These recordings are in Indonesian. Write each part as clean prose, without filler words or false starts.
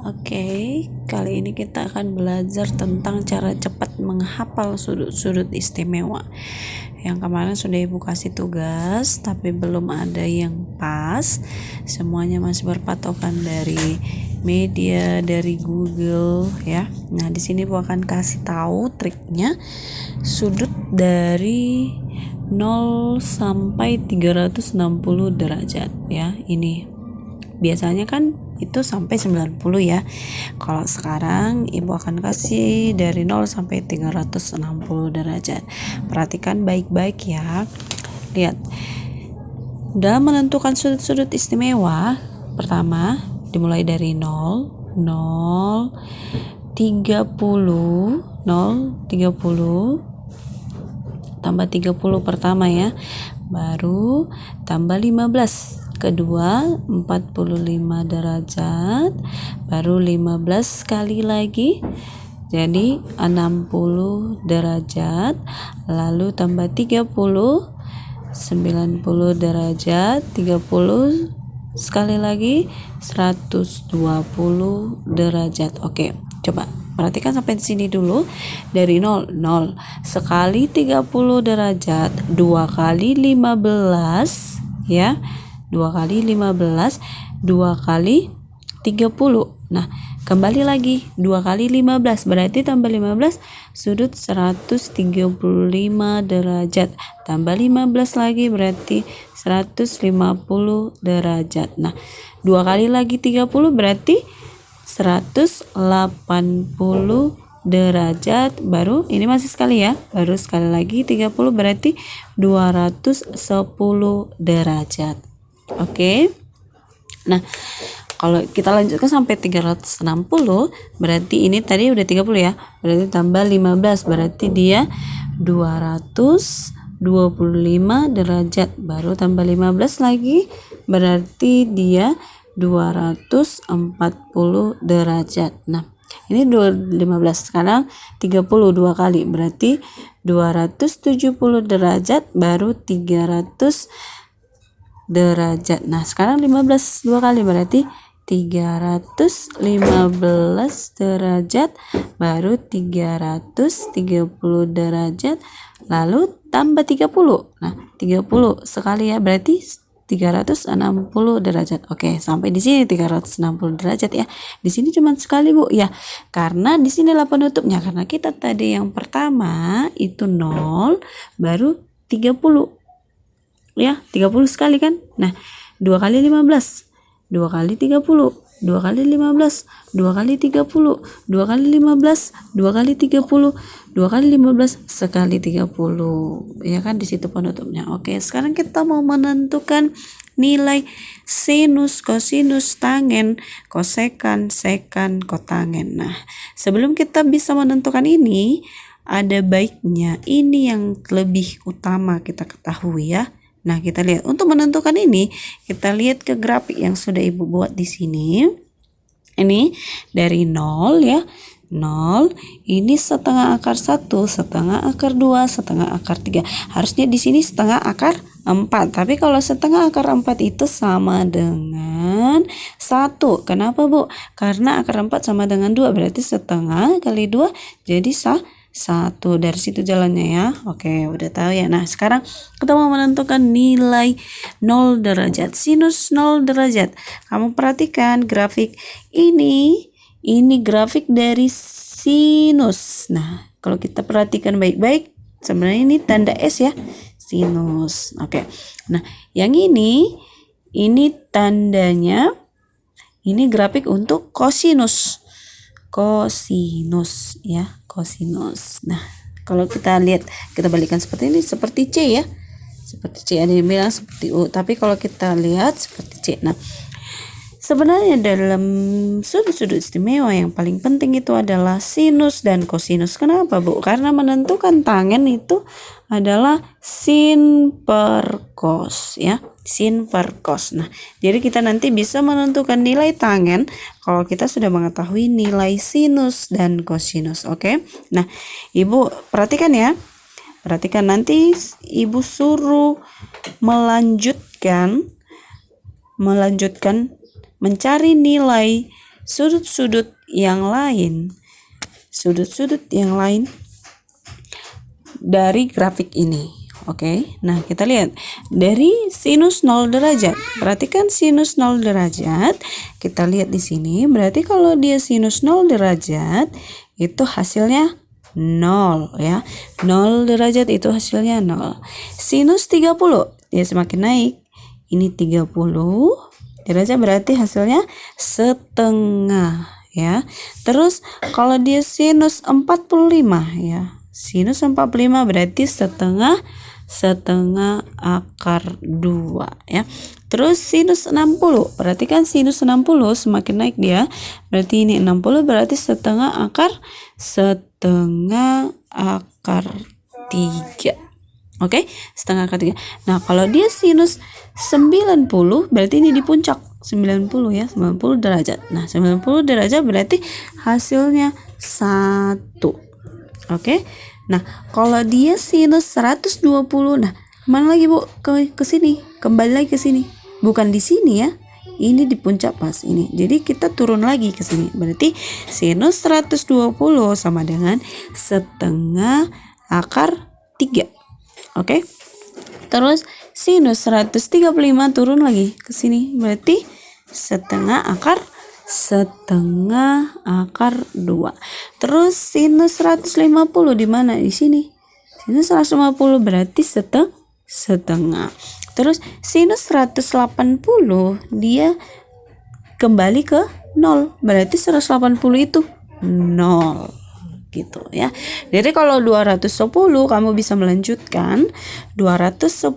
Oke, kali ini kita akan belajar tentang cara cepat menghafal sudut-sudut istimewa. Yang kemarin sudah Ibu kasih tugas, tapi belum ada yang pas. Semuanya masih berpatokan dari media, dari Google ya. Nah, di sini Ibu akan kasih tahu triknya sudut dari 0 sampai 360 derajat ya. Ini biasanya kan itu sampai 90 ya. Kalau sekarang Ibu akan kasih dari 0 sampai 360 derajat. Perhatikan baik-baik ya. Lihat. Dalam menentukan sudut-sudut istimewa, pertama dimulai dari 0, 0, 30, 0, 30, tambah 30 pertama ya. Baru tambah 15. Kedua 45 derajat, baru 15 kali lagi jadi 60 derajat, lalu tambah 30, 90 derajat, 30 sekali lagi 120 derajat. Oke, coba perhatikan sampai sini dulu. Dari 0, 0 sekali 30 derajat, 2 kali 15 ya. 2 kali 15, 2 kali 30. Nah, kembali lagi 2 kali 15 berarti tambah 15 sudut 135 derajat. Tambah 15 lagi berarti 150 derajat. Nah, 2 kali lagi 30 berarti 180 derajat. Baru ini masih sekali ya. Baru sekali lagi 30 berarti 210 derajat. Oke. Nah, kalau kita lanjutkan sampai 360 berarti ini tadi udah 30 ya. Berarti tambah 15 berarti dia 225 derajat. Baru tambah 15 lagi berarti dia 240 derajat. Nah, ini 15 sekarang 32 kali berarti 270 derajat baru 300 derajat. Nah, sekarang 15 dua kali berarti 315 derajat baru 330 derajat lalu tambah 30. Nah, 30 sekali ya berarti 360 derajat. Oke, sampai di sini 360 derajat ya. Di sini cuma sekali, Bu. Ya, karena di sinilah penutupnya. Karena kita tadi yang pertama itu 0 baru 30. Ya, 30 sekali kan. Nah, 2 kali 15, 2 kali 30, 2 kali 15, 2 kali 30, 2 kali 15, 2 kali 30, 2 kali 15 sekali 30. Ya kan, di situ penutupnya. Oke, sekarang kita mau menentukan nilai sinus, kosinus, tangen, kosekan, sekan, kotangen. Nah, sebelum kita bisa menentukan ini, ada baiknya ini yang lebih utama kita ketahui ya. Nah, kita lihat untuk menentukan ini, kita lihat ke grafik yang sudah Ibu buat di sini. Ini dari 0 ya. 0, ini setengah akar 1, setengah akar 2, setengah akar 3. Harusnya di sini setengah akar 4. Tapi kalau setengah akar 4 itu sama dengan 1. Kenapa, Bu? Karena akar 4 sama dengan 2, berarti setengah kali 2 jadi 1. Dari situ jalannya ya. Oke, udah tahu ya. Nah, sekarang kita mau menentukan nilai 0 derajat. Sinus 0 derajat. Kamu perhatikan grafik ini grafik dari sinus. Nah, kalau kita perhatikan baik-baik, sebenarnya ini tanda S ya. Sinus. Oke. Nah, yang ini tandanya ini grafik untuk kosinus. Kosinus ya, kosinus. Nah, kalau kita lihat, kita balikan seperti ini, seperti C ya, seperti C. Ada yang bilang seperti U, tapi kalau kita lihat seperti C. Nah, sebenarnya dalam sudut-sudut istimewa yang paling penting itu adalah sinus dan kosinus. Kenapa, Bu? Karena menentukan tangen itu adalah sin per cos ya, sin per cos. Nah, jadi kita nanti bisa menentukan nilai tangen kalau kita sudah mengetahui nilai sinus dan kosinus. Oke. Nah, Ibu perhatikan ya. Perhatikan, nanti Ibu suruh melanjutkan mencari nilai sudut-sudut yang lain dari grafik ini. Oke, nah kita lihat dari sinus 0 derajat. Perhatikan sinus 0 derajat. Kita lihat di sini, berarti kalau dia sinus 0 derajat itu hasilnya 0 ya. 0 derajat itu hasilnya 0. Sinus 30, dia semakin naik. Ini 30 derajat berarti hasilnya setengah ya. Terus kalau dia sinus 45 ya. Sinus 45 berarti setengah akar 2 ya. Terus sinus 60, perhatikan sinus 60 semakin naik dia, berarti ini 60 berarti setengah akar 3. Oke, setengah akar 3. Nah, kalau dia sinus 90 berarti ini di puncak 90 ya, 90 derajat. Nah, 90 derajat berarti hasilnya 1. Oke. Nah, kalau dia sinus 120, nah, mana lagi Bu? Ke sini, kembali lagi ke sini. Bukan di sini ya. Ini di puncak pas ini. Jadi kita turun lagi ke sini. Berarti sinus 120 sama dengan setengah akar 3. Oke. Terus sinus 135 turun lagi ke sini. Berarti setengah akar 2. Terus sinus 150 di mana? Di sini. Sinus 150 berarti setengah. Terus sinus 180 dia kembali ke 0. Berarti 180 itu 0 gitu ya. Jadi kalau 210 kamu bisa melanjutkan. 210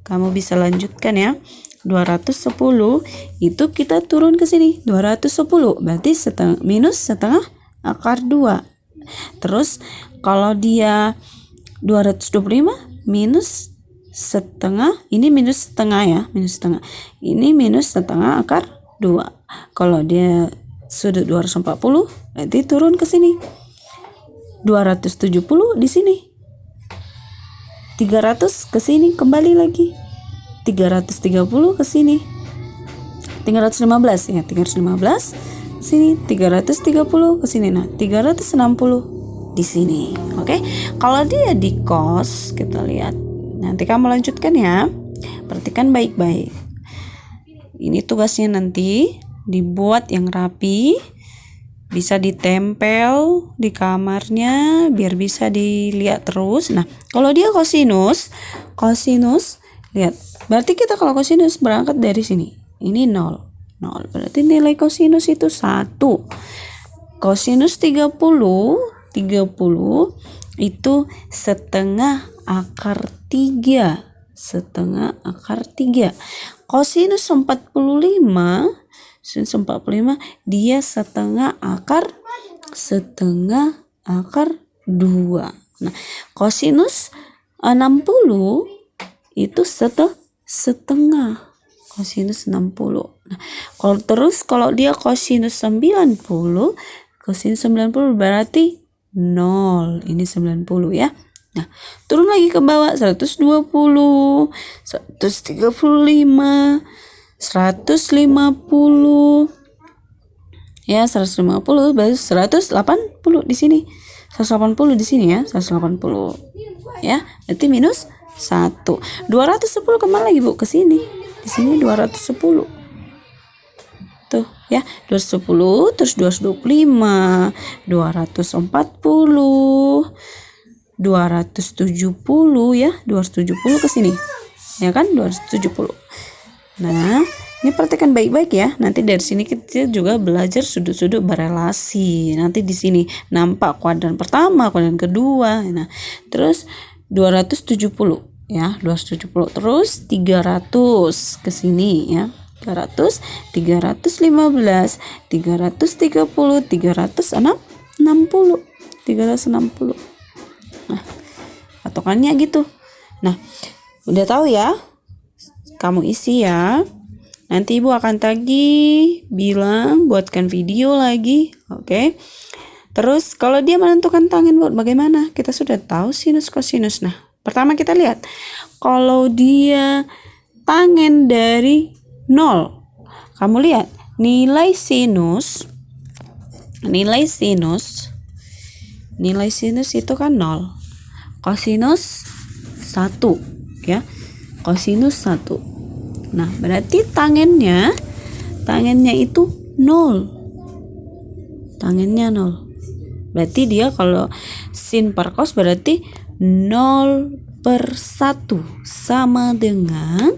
kamu bisa lanjutkan ya. 210 itu kita turun ke sini 210 berarti minus setengah akar 2. Terus kalau dia 225 minus setengah, ini minus setengah ya, minus setengah, ini minus setengah akar 2. Kalau dia sudut 240 berarti turun ke sini 270 di sini, 300 ke sini kembali lagi 330 ke sini, 315 ya, 315 sini, 330 ke sini. Nah, 360 di sini. Oke. Kalau dia di cos, kita lihat. Nanti kamu lanjutkan ya. Perhatikan baik-baik. Ini tugasnya nanti dibuat yang rapi, bisa ditempel di kamarnya biar bisa dilihat terus. Nah, kalau dia kosinus lihat. Berarti kita kalau kosinus berangkat dari sini. Ini 0. Berarti nilai kosinus itu 1. Kosinus 30 itu setengah akar 3. Setengah akar 3. Kosinus 45 dia setengah akar 2. Nah, kosinus 60 itu setengah kosinus 60. Nah, kalau dia kosinus 90 berarti 0. Ini 90 ya. Nah, turun lagi ke bawah 120, 135, 150. Ya, 150 baru 180 di sini. 180 di sini ya, 180. Ya, berarti minus 1. 210 kemana lagi Bu? Ke sini. Di sini 210. Tuh ya, 210 terus 225, 240, 270 ya, 270 ke sini. Ya kan? 270. Nah, ini perhatikan baik-baik ya. Nanti dari sini kita juga belajar sudut-sudut berelasi. Nanti di sini nampak kuadran pertama, kuadran kedua. Nah, terus 270 ya, 270 terus 300 ke sini ya. 300, 315, 330, 360. Nah, patokannya gitu. Nah, udah tahu ya? Kamu isi ya. Nanti Ibu akan tagih, bilang buatkan video lagi. Oke. Terus kalau dia menentukan tangen buat bagaimana? Kita sudah tahu sinus kosinus. Nah, pertama kita lihat. Kalau dia tangen dari 0. Kamu lihat nilai sinus nilai sinus itu kan 0. Kosinus 1 ya. Kosinus 1. Nah, berarti tangennya itu 0. Tangennya 0. Berarti dia kalau sin per cos berarti 0/1 sama dengan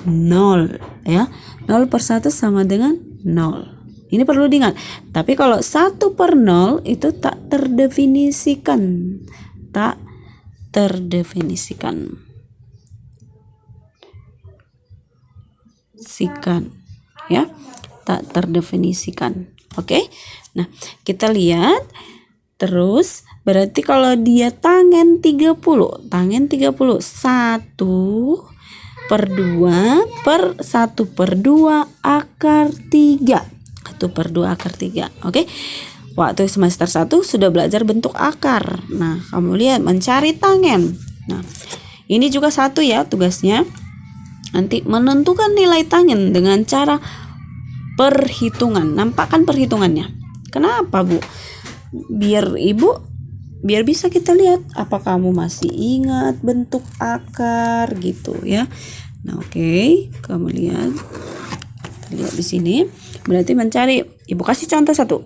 0 ya. 0/1 sama dengan 0. Ini perlu diingat. Tapi kalau 1/0 itu tak terdefinisikan. Ya, tak terdefinisikan. Oke. Nah, kita lihat terus berarti kalau dia tangen 30 1/2 akar 3. 1/2 akar 3. Oke. Waktu semester 1 sudah belajar bentuk akar. Nah, kamu lihat mencari tangen. Nah, ini juga satu ya tugasnya. Nanti menentukan nilai tangen dengan cara perhitungan. Nampakkan perhitungannya. Kenapa, Bu? Biar bisa kita lihat apa kamu masih ingat bentuk akar gitu ya. Nah, oke. Kamu lihat di sini. Berarti mencari, Ibu kasih contoh satu.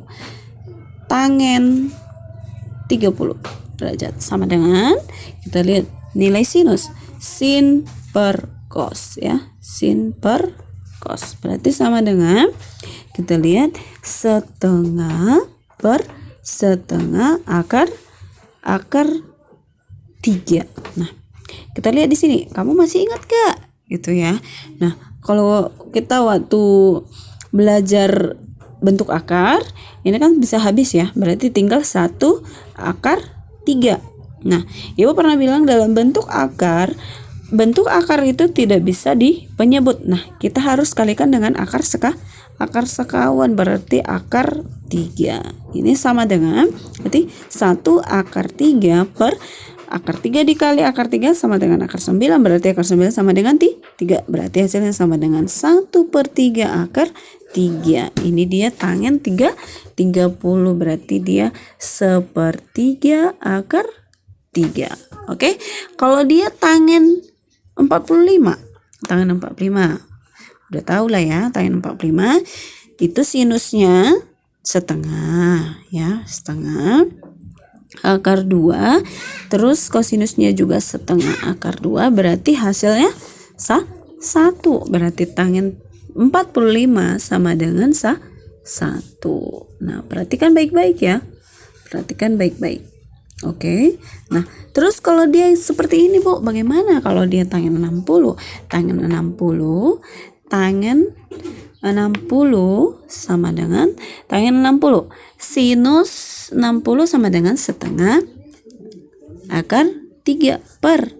Tangen 30 derajat sama dengan, kita lihat nilai sinus, sin per cos ya, sin per cos berarti sama dengan, kita lihat setengah per setengah akar 3. Nah, kita lihat di sini, kamu masih ingat gak gitu ya. Nah, kalau kita waktu belajar bentuk akar ini kan bisa habis ya, berarti tinggal 1 akar 3. Nah, Ibu pernah bilang dalam bentuk akar itu tidak bisa dipenyebut. Nah, kita harus kalikan dengan akar sekawan, berarti akar 3. Ini sama dengan, berarti 1 akar 3 per akar 3 dikali akar 3 sama dengan akar 9, berarti akar 9 sama dengan 3, berarti hasilnya sama dengan 1/3 akar 3. Ini dia tangen 30, berarti dia 1/3 akar 3. Oke. Kalau dia tangen 45, udah tahu lah ya, tangen 45 itu sinusnya setengah ya, setengah akar 2, terus kosinusnya juga setengah akar 2, berarti hasilnya 1. Berarti tangen 45 sama dengan 1. Nah, perhatikan baik-baik ya. Oke. Nah, terus kalau dia seperti ini, Bu, bagaimana kalau dia tangen 60? Tangen 60 sama dengan tangen 60. Sinus 60 sama dengan setengah akar 3 per.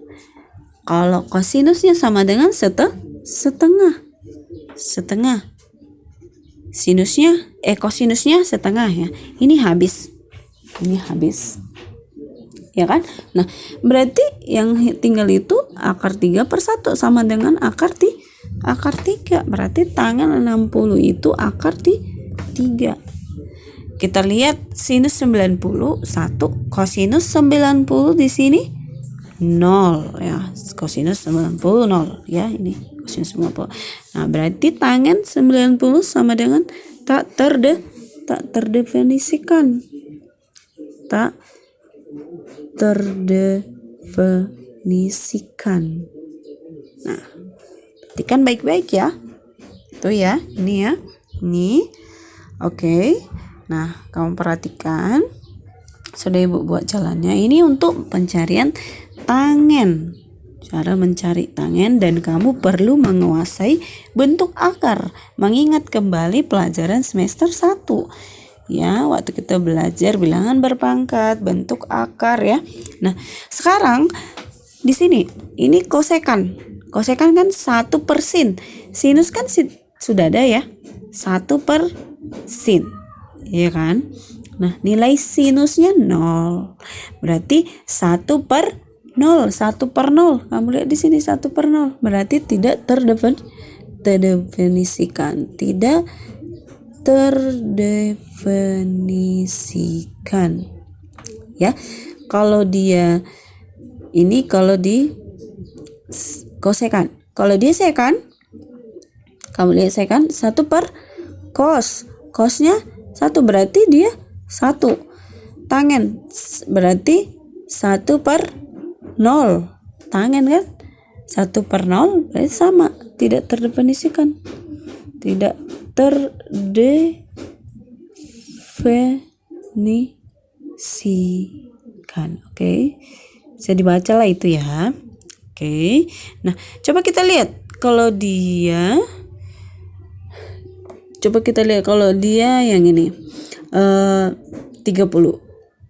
Kalau kosinusnya sama dengan setengah. Kosinusnya setengah ya. Ini habis. Ya kan? Nah, berarti yang tinggal itu akar 3/1 sama dengan akar 3. Berarti tangen 60 itu akar 3. Kita lihat sinus 90 1, kosinus 90 di sini 0 ya. Kosinus 90 0 ya, ini kosinus 90. Nah, berarti tangen 90 sama dengan tak terdefinisikan. Nah, perhatikan baik-baik ya. Itu ya, ini ya. Ini. Oke. Nah, kamu perhatikan. Sudah Ibu buat jalannya. Ini untuk pencarian tangen. Cara mencari tangen, dan kamu perlu menguasai bentuk akar. Mengingat kembali pelajaran semester 1. Ya, waktu kita belajar bilangan berpangkat, bentuk akar ya. Nah, sekarang di sini ini kosekan. Kosekan kan 1 per sin. Sinus kan sudah ada ya. 1 per sin. Iya kan? Nah, nilai sinusnya 0. Berarti 1 per 0. Kamu lihat di sini 1 per 0. Berarti tidak terdefinisikan. Tidak terdefinisikan. Ya, kalau dia ini kalau di kosekan. Kalau dia sekan, kamu lihat sekan 1 per cos. Cosnya 1 berarti dia 1. Tangen berarti 1 per 0. Tangen kan? 1 per 0 berarti sama. Tidak terdefinisikan. Tidak terdefinisikan. Oke. Bisa dibaca lah itu ya. Oke. Nah, coba kita lihat kalau dia yang ini 30.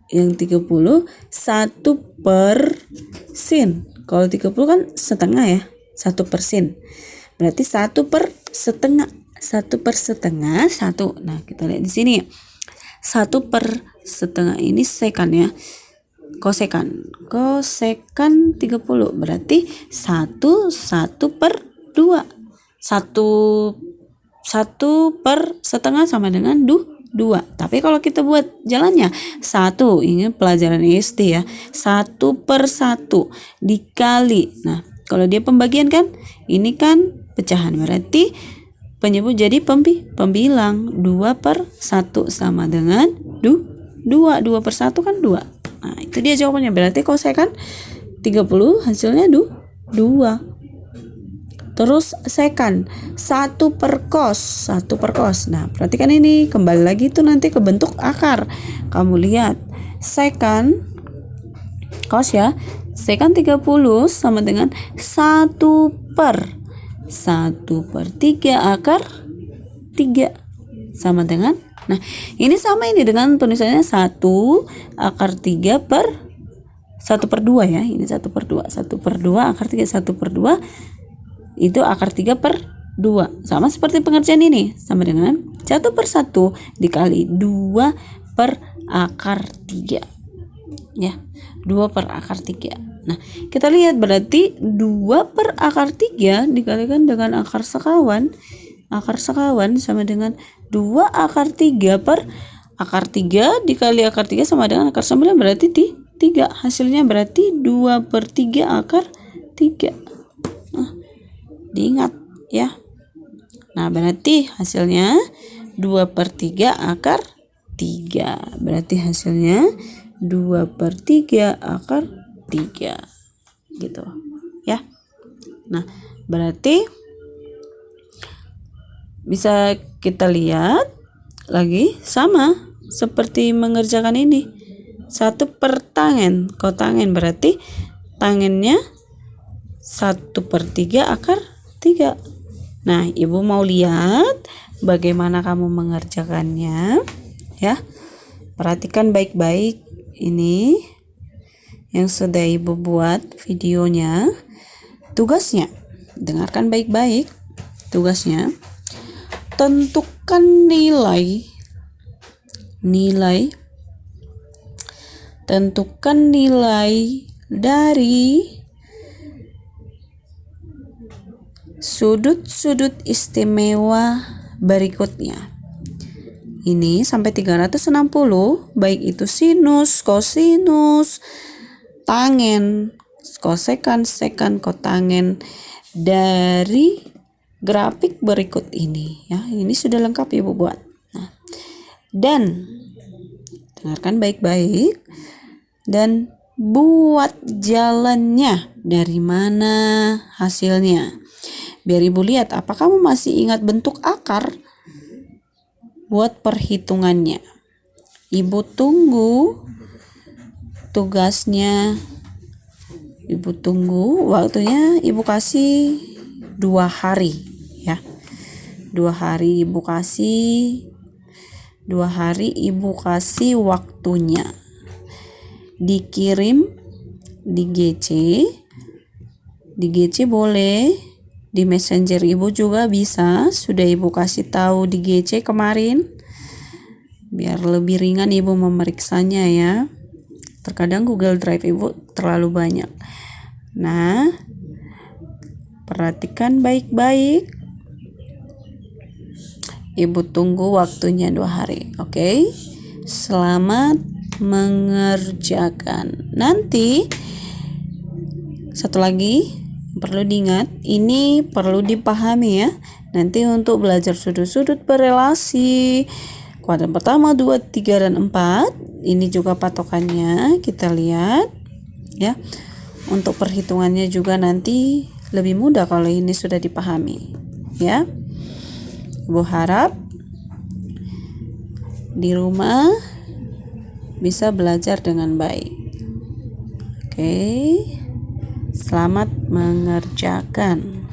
Yang 30 1 per sin. Kalau 30 kan setengah ya. 1 per sin. Berarti 1 per setengah. 1 per setengah 1. Nah, kita lihat di sini. 1 per setengah ini sekan ya. Kosekan 30 berarti 1 per 2. 1 per setengah sama dengan 2. Tapi kalau kita buat jalannya 1, ini pelajaran SD ya. 1 per 1 dikali. Nah, kalau dia pembagian kan, ini kan pecahan, berarti penyebut jadi pembilang. 2 per 1 sama dengan 2. 2 per 1 kan 2. Nah, itu dia jawabannya. Berarti kosekan 30 hasilnya 2. Terus sekan 1 per cos. 1 per cos. Nah, perhatikan ini. Kembali lagi itu nanti ke bentuk akar. Kamu lihat. Sekan cos ya. Sekan 30 sama dengan 1 per 3 akar 3. Sama dengan. Nah, ini sama ini dengan tulisannya 1 akar 3 per 1 per 2 ya. Ini 1 per 2. 1 per 2 akar 3. 1 per 2 itu akar 3 per 2. Sama seperti pengerjaan ini. Sama dengan 1 per 1 dikali 2 per akar 3. Ya, 2 per akar 3. Nah, kita lihat berarti 2 per akar 3 dikalikan dengan akar sekawan. Akar sekawan sama dengan 2 akar 3 per akar 3 dikali akar 3 sama dengan akar 9 berarti 3. Hasilnya berarti 2 per 3 akar 3. Nah, diingat ya. Nah, berarti hasilnya 2 per 3 akar 3. Berarti hasilnya 2 per 3 akar 3. Gitu ya. Nah, berarti bisa kita lihat lagi sama seperti mengerjakan ini. 1 per tangen. Kalau tangen berarti tangennya 1 per 3 akar 3. Nah, Ibu mau lihat bagaimana kamu mengerjakannya ya. Perhatikan baik-baik ini yang sudah Ibu buat videonya. Tugasnya, dengarkan baik-baik tugasnya. Tentukan nilai dari sudut-sudut istimewa berikutnya. Ini sampai 360, baik itu sinus, kosinus, tangen, kosekan, sekan, kotangen dari grafik berikut ini ya. Ini sudah lengkap Ibu buat. Nah, dan dengarkan baik-baik dan buat jalannya dari mana hasilnya. Biar Ibu lihat apa kamu masih ingat bentuk akar buat perhitungannya. Ibu tunggu tugasnya. Ibu tunggu waktunya. Ibu kasih 2 hari ya. 2 hari Ibu kasih. 2 hari Ibu kasih waktunya. Dikirim di GC. Di GC boleh, di Messenger Ibu juga bisa. Sudah Ibu kasih tahu di GC kemarin. Biar lebih ringan Ibu memeriksanya ya. Terkadang Google Drive Ibu terlalu banyak. Nah, perhatikan baik-baik. Ibu tunggu waktunya 2 hari. Oke. Selamat mengerjakan. Nanti satu lagi perlu diingat, ini perlu dipahami ya. Nanti untuk belajar sudut-sudut berelasi kuadran pertama, 2, 3, dan 4, ini juga patokannya kita lihat ya. Untuk perhitungannya juga nanti lebih mudah kalau ini sudah dipahami ya. Ibu harap di rumah bisa belajar dengan baik. Oke. Selamat mengerjakan.